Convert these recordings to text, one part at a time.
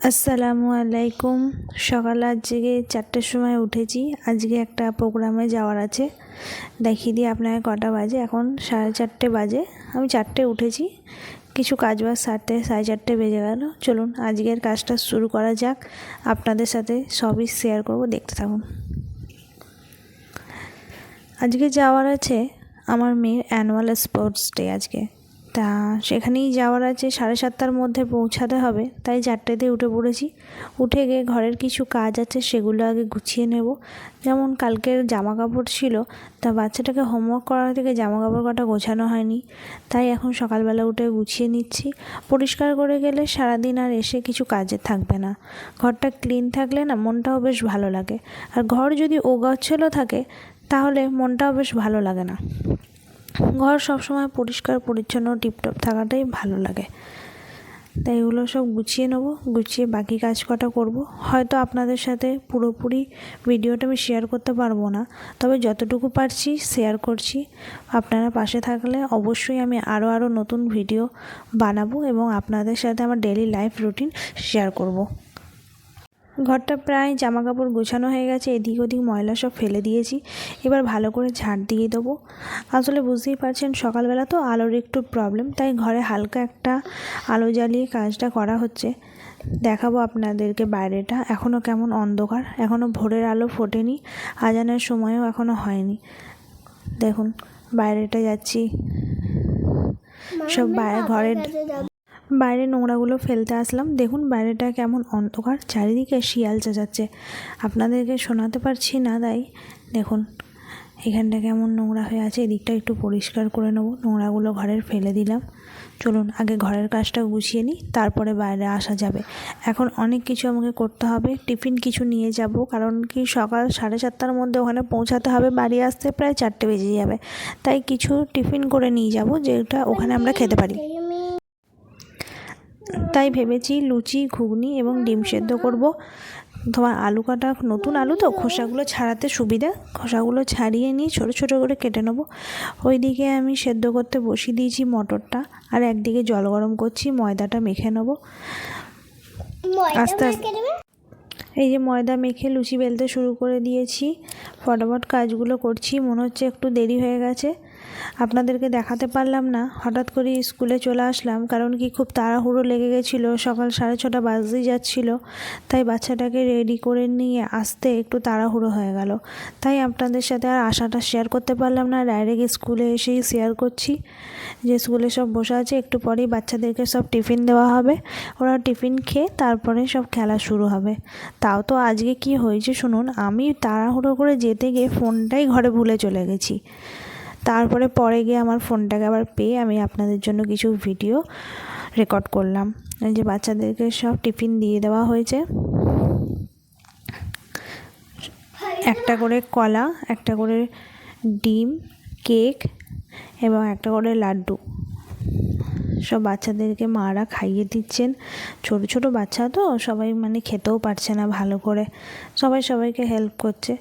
আসসালামু আলাইকুম। সকাল আজকে 4টের সময় উঠেছি। আজকে একটা প্রোগ্রামে যাওয়ার আছে। দেখিয়ে দিই আপনাকে কটা বাজে। এখন 4:30 বাজে। আমি 4টে উঠেছি, কিছু কাজবাজ সারতে 4:30 বেজে গেল। চলুন আজকের কাজটা শুরু করা যাক। আপনাদের সাথে সবই শেয়ার করব, দেখতে থাকুন। আজকে যাওয়ার আছে আমার মেয়ের অ্যানুয়াল স্পোর্টস ডে আজকে। তা সেখানেই যাওয়ার আছে, 7:30টার মধ্যে পৌঁছাতে হবে। তাই 4টেতে উঠে পড়েছি। উঠে গিয়ে ঘরের কিছু কাজ আছে, সেগুলো আগে গুছিয়ে নেব। যেমন কালকের জামা কাপড় ছিল, তা বাচ্চাটাকে হোমওয়ার্ক করার থেকে জামা কাপড় কটা গোছানো হয়নি, তাই এখন সকালবেলা উঠে গুছিয়ে নিচ্ছি। পরিষ্কার করে গেলে সারাদিন আর এসে কিছু কাজে থাকবে না। ঘরটা ক্লিন থাকলে না মনটাও বেশ ভালো লাগে। আর ঘর যদি অগোছালো থাকে তাহলে মনটাও বেশ ভালো লাগে না। ঘর সবসময় পরিষ্কার পরিচ্ছন্ন টিপটপ থাকাটাই ভালো লাগে। তাই এগুলো সব গুছিয়ে নেব। গুছিয়ে বাকি কাজ কটা করব। হয়তো আপনাদের সাথে পুরোপুরি ভিডিওটা আমি শেয়ার করতে পারবো না, তবে যতটুকু পারছি শেয়ার করছি। আপনারা পাশে থাকলে অবশ্যই আমি আরও নতুন ভিডিও বানাবো এবং আপনাদের সাথে আমার ডেইলি লাইফ রুটিন শেয়ার করব। ঘরটা প্রায় জামা কাপড় গোছানো হয়ে গেছে। এদিক ওদিক ময়লা সব ফেলে দিয়েছি। এবার ভালো করে ঝাড় দিয়ে দেবো। আসলে বুঝতেই পারছেন সকালবেলা তো আলোর একটু প্রবলেম, তাই ঘরে হালকা একটা আলো জ্বালিয়ে কাজটা করা হচ্ছে। দেখাবো আপনাদেরকে বাইরেটা এখনও কেমন অন্ধকার, এখনও ভোরের আলো ফোটেনি, আজানের সময়ও এখনও হয়নি। দেখুন বাইরেটা যাচ্ছি, সব ঘরের বাইরে নোংরাগুলো ফেলতে আসলাম। দেখুন বাইরেটা কেমন অন্ধকার, চারিদিকে শিয়াল চেঁচাচ্ছে। আপনাদেরকে শোনাতে পারছি না, তাই দেখুন এখানটা কেমন নোংরা হয়ে আছে। এদিকটা একটু পরিষ্কার করে নেবো। নোংরাগুলো ঘরের ফেলে দিলাম। চলুন আগে ঘরের কাজটা গুছিয়ে নিই, তারপরে বাইরে আসা যাবে। এখন অনেক কিছু আমাকে করতে হবে। টিফিন কিছু নিয়ে যাব, কারণ কি সকাল 7:30টার মধ্যে ওখানে পৌঁছাতে হবে। বাড়ি আসতে প্রায় 4টে বেজে যাবে। তাই কিছু টিফিন করে নিয়ে যাব, যেটা ওখানে আমরা খেতে পারি। তাই ভেবেছি লুচি, ঘুগনি এবং ডিম সেদ্ধ করব। তোমার আলু কাটা, নতুন আলু তো খোসাগুলো ছাড়াতে সুবিধা, খোসাগুলো ছাড়িয়ে নিয়ে ছোট ছোট করে কেটে নেবো। ওইদিকে আমি সেদ্ধ করতে বসিয়ে দিয়েছি মটরটা, আর একদিকে জল গরম করছি, ময়দাটা মেখে নেবো আস্তে আস্তে। এই যে ময়দা মেখে লুচি বেলতে শুরু করে দিয়েছি। ফটাফট কাজগুলো করছি। মনে হচ্ছে একটু দেরি হয়ে গেছে, আপনাদেরকে দেখাতে পারলাম না। হঠাৎ করে স্কুলে চলে আসলাম, কারণ কি খুব তাড়াহুড়ো লেগে গেছিলো। সকাল 6:30 বাজতেই যাচ্ছিলো, তাই বাচ্চাটাকে রেডি করে নিয়ে আসতে একটু তাড়াহুড়ো হয়ে গেল। তাই আপনাদের সাথে আর আশাটা শেয়ার করতে পারলাম না। ডাইরেক্ট স্কুলে এসেই শেয়ার করছি যে স্কুলে সব বসে আছে। একটু পরেই বাচ্চাদেরকে সব টিফিন দেওয়া হবে। ওরা টিফিন খেয়ে তারপরে সব খেলা শুরু হবে। তাও তো আজকে কি হয়েছে শুনুন। আমি তাড়াহুড়ো করে যেতে গিয়ে ফোনটাই ঘরে ভুলে চলে গেছি। তারপরে পরে গিয়ে আমার ফোনটাকে আবার পেয়ে আমি আপনাদের জন্য কিছু ভিডিও রেকর্ড করলাম। এই যে বাচ্চাদেরকে সব টিফিন দিয়ে দেওয়া হয়েছে। একটা করে কলা, একটা করে ডিম, কেক এবং একটা করে লাড্ডু সব বাচ্চাদেরকে মারা খাইয়ে দিচ্ছেন। ছোট ছোট বাচ্চা তো সবাই খেতেও পারছে না ভালো করে, সবাই সবাইকে হেল্প করছে।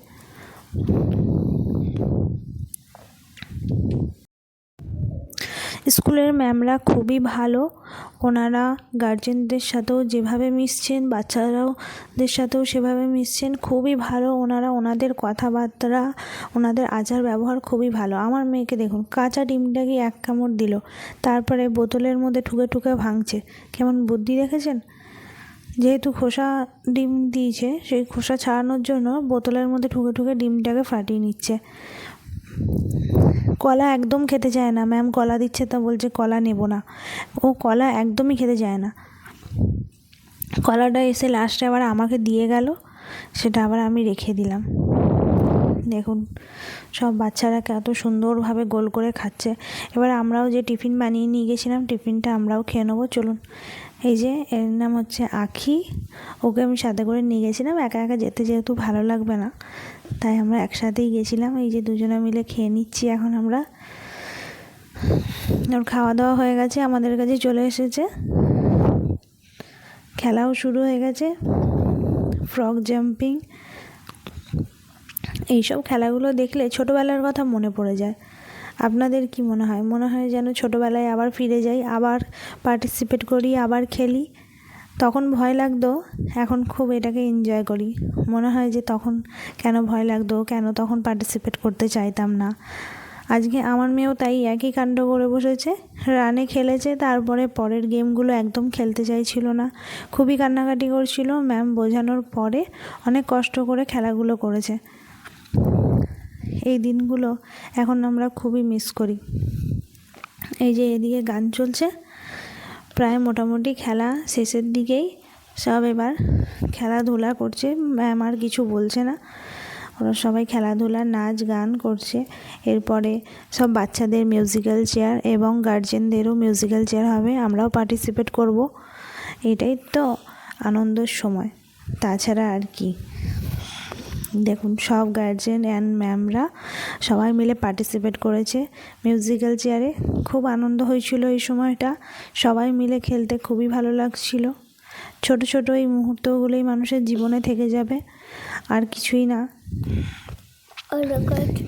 স্কুলের ম্যামরা খুবই ভালো। ওনারা গার্জেনদের সাথেও যেভাবে মিশছেন, বাচ্চারাওদের সাথেও সেভাবে মিশছেন। খুবই ভালো ওনারা। ওনাদের কথাবার্তা, ওনাদের আচার ব্যবহার খুবই ভালো। আমার মেয়েকে দেখুন, কাঁচা ডিমটাকে এক কামড় দিল, তারপরে বোতলের মধ্যে ঠুকে ঠুকে ভাঙছে। কেমন বুদ্ধি দেখেছেন। যেহেতু খোসা ডিম দিয়েছে, সেই খোসা ছাড়ানোর জন্য বোতলের মধ্যে ঠুকে ঠুকে ডিমটাকে ফাটিয়ে নিচ্ছে। কলা একদম খেতে চায় না। ম্যাম কলা দিচ্ছে তা বলছে কলা নেব না। ও কলা একদমই খেতে চায় না। কলাটা এসে লাস্টে আবার আমাকে দিয়ে গেল, সেটা আবার আমি রেখে দিলাম। দেখুন সব বাচ্চারা কত সুন্দরভাবে গোল করে খাচ্ছে। এবার আমরাও যে টিফিন বানিয়ে নিয়ে গেছিলাম, টিফিনটা আমরাও খেয়ে নেবো। চলুন। এই যে এর নাম হচ্ছে আখি, ওকে আমি সাথে করে নিয়ে গেছিলাম। একা একা যেতে যেহেতু ভালো লাগবে না, তাই আমরা একসাথেই গেছিলাম। এই যে দুজনে মিলে খেয়ে নিচ্ছি এখন আমরা। ওর খাওয়া দাওয়া হয়ে গেছে, আমাদের কাছে চলে এসেছে। খেলাও শুরু হয়ে গেছে, ফ্রক জাম্পিং। এইসব খেলাগুলো দেখলে ছোটোবেলার কথা মনে পড়ে যায়। আপনাদের কি মনে হয়? মনে হয় যেন ছোটোবেলায় আবার ফিরে যাই, আবার পার্টিসিপেট করি, আবার খেলি। তখন ভয় লাগতো, এখন খুব এটাকে এনজয় করি। মনে হয় যে তখন কেন ভয় লাগতো, কেন তখন পার্টিসিপেট করতে চাইতাম না। আজকে আমার মেয়েও তাই একই কাণ্ড করে বসেছে, রানে খেলেছে, তারপরে পরের গেমগুলো একদম খেলতে চাইছিল না, খুবই কান্নাকাটি করছিল। ম্যাম বোঝানোর পরে অনেক কষ্ট করে খেলাগুলো করেছে। এই দিনগুলো এখন আমরা খুবই মিস করি। এই যে এদিকে গান চলছে, প্রায় মোটামুটি খেলা শেষের দিকেই, সব এবার খেলাধুলা করছে। ম্যাম আর কিছু বলছে না, ওরা সবাই খেলাধুলা নাচ গান করছে। এরপরে সব বাচ্চাদের মিউজিক্যাল চেয়ার এবং গার্জেনদেরও মিউজিক্যাল চেয়ার হবে, আমরাও পার্টিসিপেট করব। এটাই তো আনন্দের সময়, তাছাড়া আর কি। দেখুন সব গার্জেন অ্যান্ড ম্যামরা সবাই মিলে পার্টিসিপেট করেছে মিউজিক্যাল চেয়ারে। খুব আনন্দ হয়েছিল এই সময়টা, সবাই মিলে খেলতে খুবই ভালো লাগছিল। ছোট ছোট এই মুহূর্তগুলোই মানুষের জীবনে থেকে যাবে, আর কিছুই না।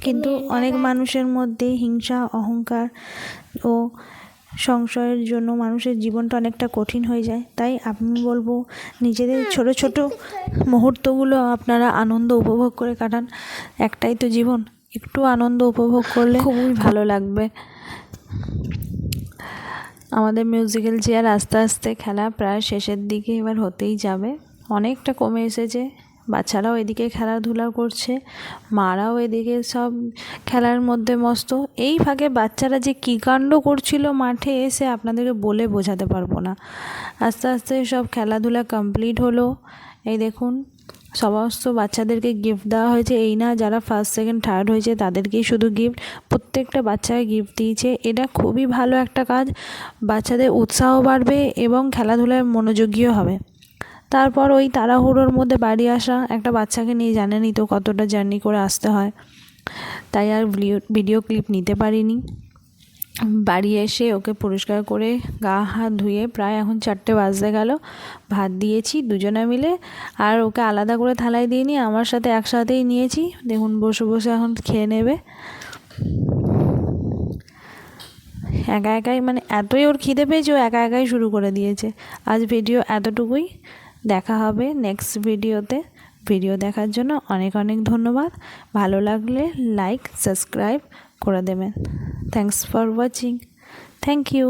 কিন্তু অনেক মানুষের মধ্যে হিংসা, অহংকার ও সংশয়ের জন্য মানুষের জীবনটা অনেকটা কঠিন হয়ে যায়। তাই আমি বলবো নিজেদের ছোট ছোট মুহূর্তগুলো আপনারা আনন্দ উপভোগ করে কাটান। একটাই তো জীবন, একটু আনন্দ উপভোগ করলে খুবই ভালো লাগবে। আমাদের মিউজিক্যাল চেয়ার আস্তে আস্তে খেলা প্রায় শেষের দিকে এবার হতেই যাবে, অনেকটা কমে এসেছে। বাচ্চারাও এদিকে খেলাধুলা করছে, মারাও এদিকে সব খেলার মধ্যে মস্ত। এই ফাঁকে বাচ্চারা যে কী কাণ্ড করছিল মাঠে এসে আপনাদেরকে বলে বোঝাতে পারবো না। আস্তে আস্তে সব খেলাধুলা কমপ্লিট হলো। এই দেখুন সমস্ত বাচ্চাদেরকে গিফট দেওয়া হয়েছে, এই না যারা ফার্স্ট সেকেন্ড থার্ড হয়েছে তাদেরকেই শুধু গিফট, প্রত্যেকটা বাচ্চাকে গিফট দিয়েছে। এটা খুবই ভালো একটা কাজ, বাচ্চাদের উৎসাহ বাড়বে এবং খেলাধুলায় মনোযোগীও হবে। তারপর ওই তাড়াহুড়োর মধ্যে বাড়ি আসা, একটা বাচ্চাকে নিয়ে জানেনই তো কতটা জার্নি করে আসতে হয়, তাই আর ভিডিও ক্লিপ নিতে পারিনি। বাড়ি এসে ওকে পরিষ্কার করে গা হাত ধুয়ে প্রায় এখন 4টে বাজতে গেল, ভাত দিয়েছি দুজনে মিলে, আর ওকে আলাদা করে থালায় দিইনি, আমার সাথে একসাথেই নিয়েছি। দেখুন বসে বসে এখন খেয়ে নেবে। একা একাই মানে এতই ওর খিদে পেয়েছে, ও একা একাই শুরু করে দিয়েছে। আজ ভিডিও এতটুকুই, দেখা হবে নেক্সট ভিডিওতে। ভিডিও দেখার জন্য অনেক অনেক ধন্যবাদ। ভালো লাগলে লাইক সাবস্ক্রাইব করে দেবেন। Thanks for watching. Thank you.